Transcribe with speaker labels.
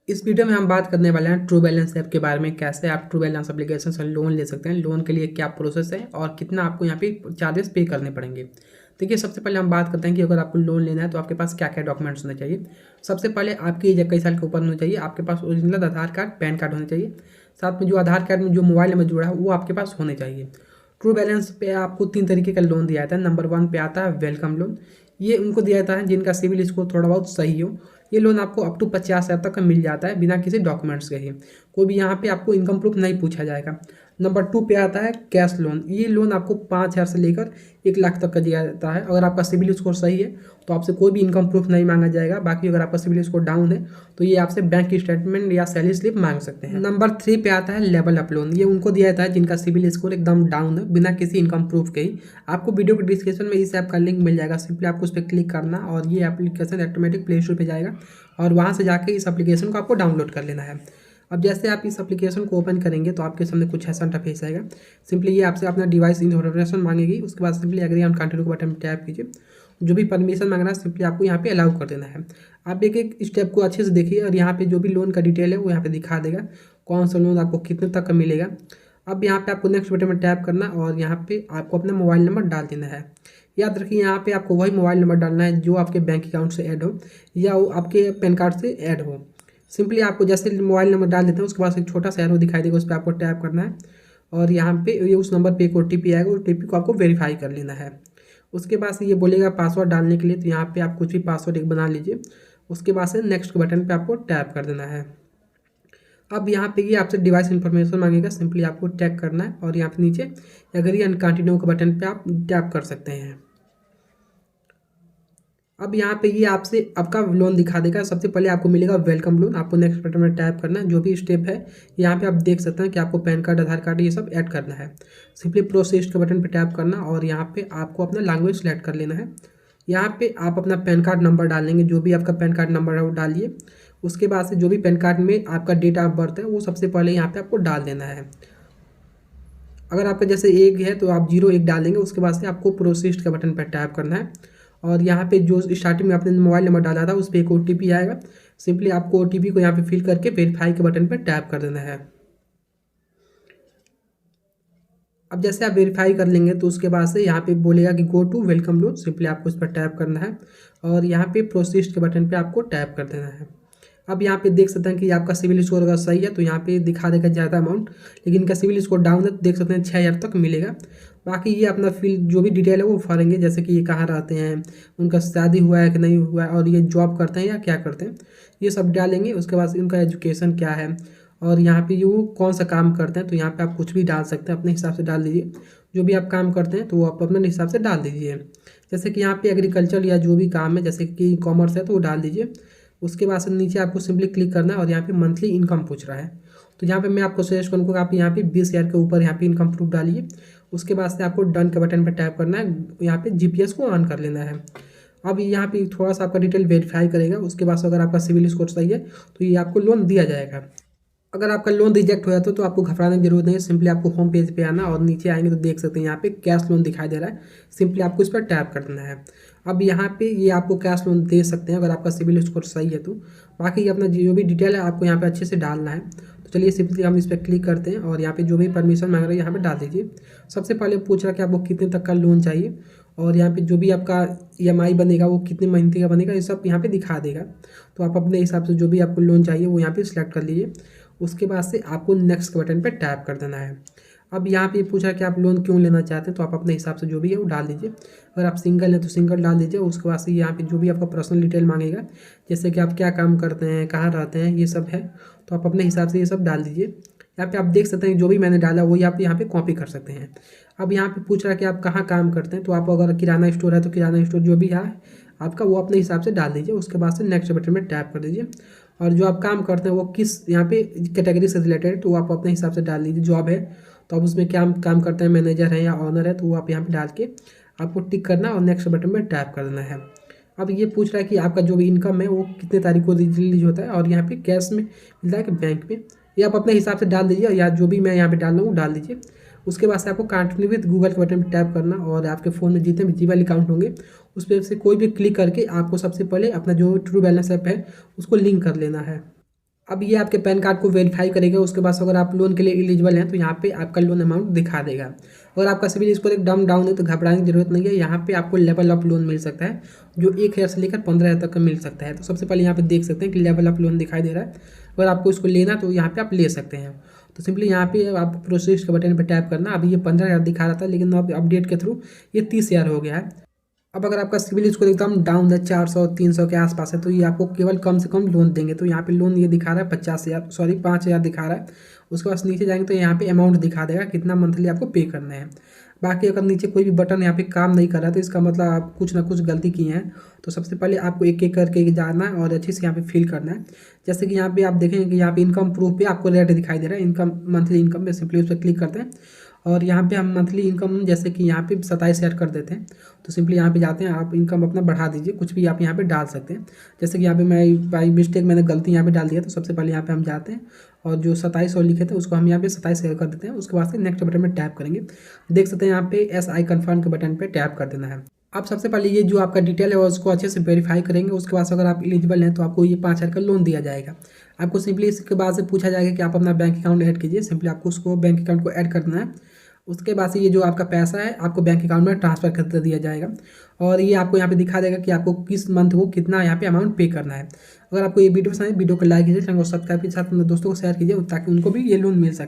Speaker 1: इस वीडियो में हम बात करने वाले हैं ट्रू बैलेंस ऐप के बारे में। कैसे आप ट्रू बैलेंस एप्लीकेशन से लोन ले सकते हैं, लोन के लिए क्या प्रोसेस है और कितना आपको यहाँ पे चार्जेस पे करने पड़ेंगे। देखिए, सबसे पहले हम बात करते हैं कि अगर आपको लोन लेना है तो आपके पास क्या क्या डॉक्यूमेंट्स होने चाहिए। सबसे पहले आपकी एज 21 साल के ऊपर होनी चाहिए। आपके पास ओरिजिनल आधार कार्ड, पैन कार्ड होने चाहिए। साथ में जो आधार कार्ड में जो मोबाइल नंबर जुड़ा है वो आपके पास होने चाहिए। ट्रू बैलेंस पे आपको 3 तरीके का लोन दिया जाता है। नंबर 1 पे आता है वेलकम लोन। ये उनको दिया जाता है जिनका सिविल स्कोर थोड़ा बहुत सही हो। ये लोन आपको अप टू 50,000 तक का मिल जाता है बिना किसी डॉक्यूमेंट्स के ही। कोई भी यहाँ पे आपको इनकम प्रूफ नहीं पूछा जाएगा। नंबर 2 पे आता है कैश लोन। ये लोन आपको 5,000 से लेकर 1 लाख तक का दिया जाता है। अगर आपका सिविल स्कोर सही है तो आपसे कोई भी इनकम प्रूफ नहीं मांगा जाएगा। बाकी अगर आपका सिविल स्कोर डाउन है तो ये आपसे बैंक स्टेटमेंट या सैलरी स्लिप मांग सकते हैं। नंबर 3 पे आता है लेवल अप लोन। ये उनको दिया जाता है जिनका सिविल स्कोर एकदम डाउन है बिना किसी इनकम प्रूफ के ही। आपको वीडियो के डिस्क्रिप्शन में इस ऐप का लिंक मिल जाएगा। सिंपली आपको उस पर क्लिक करना और ये एप्लीकेशन ऑटोमेटिक प्ले स्टोर पर जाएगा और वहाँ से जाके इस एप्लीकेशन को आपको डाउनलोड कर लेना है। अब जैसे आप इस एप्लीकेशन को ओपन करेंगे तो आपके सामने कुछ ऐसा इंटरफेस आएगा। सिंपली ये आपसे अपना डिवाइस इन्फॉर्मेशन मांगेगी। उसके बाद सिंपली एग्री एंड कंटिन्यू के बटन पर टैप कीजिए। जो भी परमिशन मांगना है सिंपली आपको यहाँ पे अलाउ कर देना है। आप एक एक स्टेप को अच्छे से देखिए और यहाँ पे जो भी लोन का डिटेल है वो यहाँ पे दिखा देगा कौन सा लोन आपको कितने तक का मिलेगा। अब यहाँ पे आपको नेक्स्ट बटन में टैप करना और यहाँ पे आपको अपना मोबाइल नंबर डाल देना है। याद रखिए, यहाँ पे आपको वही मोबाइल नंबर डालना है जो आपके बैंक अकाउंट से ऐड हो या वो आपके पैन कार्ड से ऐड हो। सिंपली आपको जैसे मोबाइल नंबर डाल देते हैं उसके बाद एक छोटा सा एरो दिखाई देगा, उस पर आपको टैप करना है और यहाँ पे ये उस नंबर पे एक OTP आएगा। OTP को आपको वेरीफाई कर लेना है। उसके बाद से ये बोलेगा पासवर्ड डालने के लिए, तो यहाँ पे आप कुछ भी पासवर्ड एक बना लीजिए। उसके बाद से नेक्स्ट के बटन पे आपको टैप कर देना है। अब यहाँ पे ये आपसे डिवाइस इन्फॉर्मेशन मांगेगा। सिंपली आपको टैप करना है और यहाँ पे नीचे एग्री एंड कंटिन्यू के बटन पे आप टैप कर सकते हैं। अब यहाँ पे ये आपसे आपका लोन दिखा देगा। सबसे पहले आपको मिलेगा वेलकम लोन। आपको नेक्स्ट बटन में टैप करना है। जो भी स्टेप है यहाँ पे आप देख सकते हैं कि आपको पैन कार्ड, आधार कार्ड ये सब ऐड करना है। सिंपली प्रोसेस के बटन पे टैप करना और यहाँ पे आपको अपना लैंग्वेज सेलेक्ट कर लेना है। यहाँ पे आप अपना पैन कार्ड नंबर डालेंगे, जो भी आपका पैन कार्ड नंबर है वो डालिए। उसके बाद से जो भी पैन कार्ड में आपका डेट ऑफ बर्थ है वो सबसे पहले यहाँ पे आपको डाल देना है। अगर आपका जैसे 1 है तो आप 01 डालेंगे। उसके बाद से आपको प्रोसेस के बटन पर टैप करना है और यहाँ पे जो स्टार्टिंग में आपने मोबाइल नंबर डाला था उस पर एक OTP आएगा। सिंपली आपको OTP को यहाँ पे फिल करके वेरीफाई के बटन पर टैप कर देना है। अब जैसे आप वेरीफाई कर लेंगे तो उसके बाद से यहाँ पे बोलेगा कि go to welcome loan. Simply आपको इस पर टैप करना है और यहाँ पे प्रोसेस के बटन पे आपको टैप कर देना है। अब यहाँ पे देख सकते हैं कि आपका सिविल स्कोर अगर सही है तो यहाँ पे दिखा देगा ज़्यादा अमाउंट, लेकिन इनका सिविल स्कोर डाउन है तो देख सकते हैं 6,000 तक मिलेगा। बाकी ये अपना फिल जो भी डिटेल है वो भरेंगे, जैसे कि ये कहाँ रहते हैं, उनका शादी हुआ है कि नहीं हुआ है और ये जॉब करते हैं या क्या करते हैं, ये सब डालेंगे। उसके बाद उनका एजुकेशन क्या है और यहाँ पे वो कौन सा काम करते हैं, तो यहाँ पे आप कुछ भी डाल सकते हैं, अपने हिसाब से डाल दीजिए। जो भी आप काम करते हैं तो वो आप अपने हिसाब से डाल दीजिए। जैसे कि यहाँ पे एग्रीकल्चर या जो भी काम है, जैसे कि कॉमर्स है तो वो डाल दीजिए। उसके बाद से नीचे आपको सिंपली क्लिक करना है और यहाँ पे मंथली इनकम पूछ रहा है, तो यहाँ पे मैं आपको सजेस्ट करूँगा आप यहाँ पे 20,000 के ऊपर यहाँ पे इनकम प्रूफ डालिए। उसके बाद से आपको डन के बटन पर टैप करना है, यहाँ पे GPS को ऑन कर लेना है। अब यहाँ पे थोड़ा सा आपका डिटेल वेरीफाई करेगा। उसके बाद से अगर आपका सिविल स्कोर सही है तो ये आपको लोन दिया जाएगा। अगर आपका लोन रिजेक्ट हो जाता है तो आपको घबराने की जरूरत नहीं है। सिंपली आपको होम पेज पे आना और नीचे आएंगे तो देख सकते हैं यहाँ पे कैश लोन दिखाई दे रहा है। सिंपली आपको इस पर टैप कर देना है। अब यहाँ पे ये आपको कैश लोन दे सकते हैं अगर आपका सिविल स्कोर सही है तो। बाकी अपना जो भी डिटेल है आपको यहाँ पे अच्छे से डालना है। तो चलिए सिंपली हम इस पर क्लिक करते हैं और यहाँ पे जो भी परमिशन मांग रहे हैं यहाँ पे डाल दीजिए। सबसे पहले पूछ रहा है कि आपको कितने तक का लोन चाहिए और यहाँ पे जो भी आपका EMI बनेगा वो कितने महीने का बनेगा, ये सब यहाँ पे दिखा देगा। तो आप अपने हिसाब से जो भी आपको लोन चाहिए वो यहाँ पे सिलेक्ट कर लीजिए। उसके बाद से आपको नेक्स्ट के बटन पे टैप कर देना है। अब यहाँ पे पूछा कि आप लोन क्यों लेना चाहते हैं, तो आप अपने हिसाब से जो भी है वो डाल दीजिए। अगर आप सिंगल हैं तो सिंगल डाल दीजिए। उसके बाद से यहाँ पे जो भी आपका पर्सनल डिटेल मांगेगा, जैसे कि आप क्या काम करते हैं, कहाँ रहते हैं, ये सब है, तो आप अपने हिसाब से ये सब डाल दीजिए। यहाँ पे आप देख सकते हैं जो भी मैंने डाला वही आप यहाँ पे कॉपी कर सकते हैं। अब यहाँ पे पूछ रहा है कि आप कहाँ काम करते हैं, तो आप अगर किराना स्टोर है तो किराना स्टोर जो भी है आपका वो अपने हिसाब से डाल दीजिए। उसके बाद से नेक्स्ट बटन में टैप कर दीजिए और जो आप काम करते हैं वो किस यहाँ पे कैटेगरी से रिलेटेड तो वो आप अपने हिसाब से डाल दीजिए। जॉब है तो आप उसमें क्या काम करते हैं, मैनेजर है या ऑनर है, तो वो आप यहाँ पे डाल के आपको टिक करना और नेक्स्ट बटन में टैप कर देना है। अब ये पूछ रहा है कि आपका जो भी इनकम है वो कितने तारीख को रिलीज होता है और यहाँ पे कैश में मिलता है कि बैंक में, ये आप अपने हिसाब से डाल दीजिए या जो भी मैं यहाँ पे डाल रहा हूँ डाल दीजिए। उसके बाद से आपको कंटिन्यू विद गूगल के बटन पर टैप करना और आपके फ़ोन में जितने भी जीमेल अकाउंट होंगे उस पर से कोई भी क्लिक करके आपको सबसे पहले अपना जो ट्रू बैलेंस ऐप है उसको लिंक कर लेना है। अब ये आपके पैन कार्ड को वेरीफाई करेगा। उसके बाद अगर आप लोन के लिए एलिजिबल हैं तो यहाँ पे आपका लोन अमाउंट दिखा देगा। अगर आपका सिविल स्कोर एकदम डाउन है तो घबराने की जरूरत नहीं है। यहाँ पे आपको लेवल अप लोन मिल सकता है जो 1,000 से लेकर 15,000 तक का मिल सकता है। तो सबसे पहले यहाँ पे देख सकते हैं कि लेवल अप लोन दिखाई दे रहा है। अगर आपको इसको लेना तो यहाँ पे आप ले सकते हैं। तो सिंपली यहाँ पे आप प्रोसेस के बटन पर टैप करना। अभी ये 15,000 दिखा रहा था लेकिन अब अपडेट के थ्रू ये 30,000 हो गया है। अब अगर आपका सिविल स्कोर एकदम डाउन है 400-300 के आसपास है तो ये आपको केवल कम से कम लोन देंगे। तो यहाँ पे लोन ये दिखा रहा है 5,000 दिखा रहा है। उसके बाद नीचे जाएंगे तो यहाँ पे अमाउंट दिखा देगा कितना मंथली आपको पे करना है। बाकी अगर नीचे कोई भी बटन यहाँ पे काम नहीं कर रहा तो इसका मतलब आप कुछ ना कुछ गलती किए हैं। तो सबसे पहले आपको एक एक करके जाना है और अच्छे से यहाँ पे फिल करना है। जैसे कि यहाँ पे आप देखेंगे कि यहाँ पे इनकम प्रूफ पे आपको रेट दिखाई दे रहा है, इनकम मंथली इनकम पे सिंपली उस पर क्लिक करते हैं। और यहाँ पे हम मंथली इनकम जैसे कि यहाँ पे 27,000 कर देते हैं। तो सिंपली यहाँ पे जाते हैं, आप इनकम अपना बढ़ा दीजिए, कुछ भी आप यहाँ पे डाल सकते हैं। जैसे कि यहाँ पे मैं बाई मिस्टेक मैंने गलती यहाँ पे डाल दिया। तो सबसे पहले यहाँ पे हम जाते हैं और जो 2700 लिखे थे उसको हम यहाँ पे 27,000 कर देते हैं। उसके बाद से नेक्स्ट बटन में टैप करेंगे। देख सकते हैं यहाँ पे SI कन्फर्म के बटन पर टैप कर देना है। आप सबसे पहले ये जो आपका डिटेल है उसको अच्छे से वेरीफाई करेंगे। उसके बाद अगर आप एलिजिबल हैं तो आपको ये 5,000 का लोन दिया जाएगा। आपको सिंपली इसके बाद से पूछा जाएगा कि आप अपना बैंक अकाउंट ऐड कीजिए। सिंपली आपको उसको बैंक अकाउंट को ऐड करना है। उसके बाद से ये जो आपका पैसा है आपको बैंक अकाउंट में ट्रांसफ़र कर दिया जाएगा। और ये आपको यहाँ पे दिखा देगा कि आपको किस मंथ को कितना यहाँ पे अमाउंट पे करना है। अगर आपको ये वीडियो पसंद है वीडियो को लाइक कीजिए, चैनल को सब्सक्राइब के साथ अपने दोस्तों को शेयर कीजिए ताकि उनको भी ये लोन मिल सके।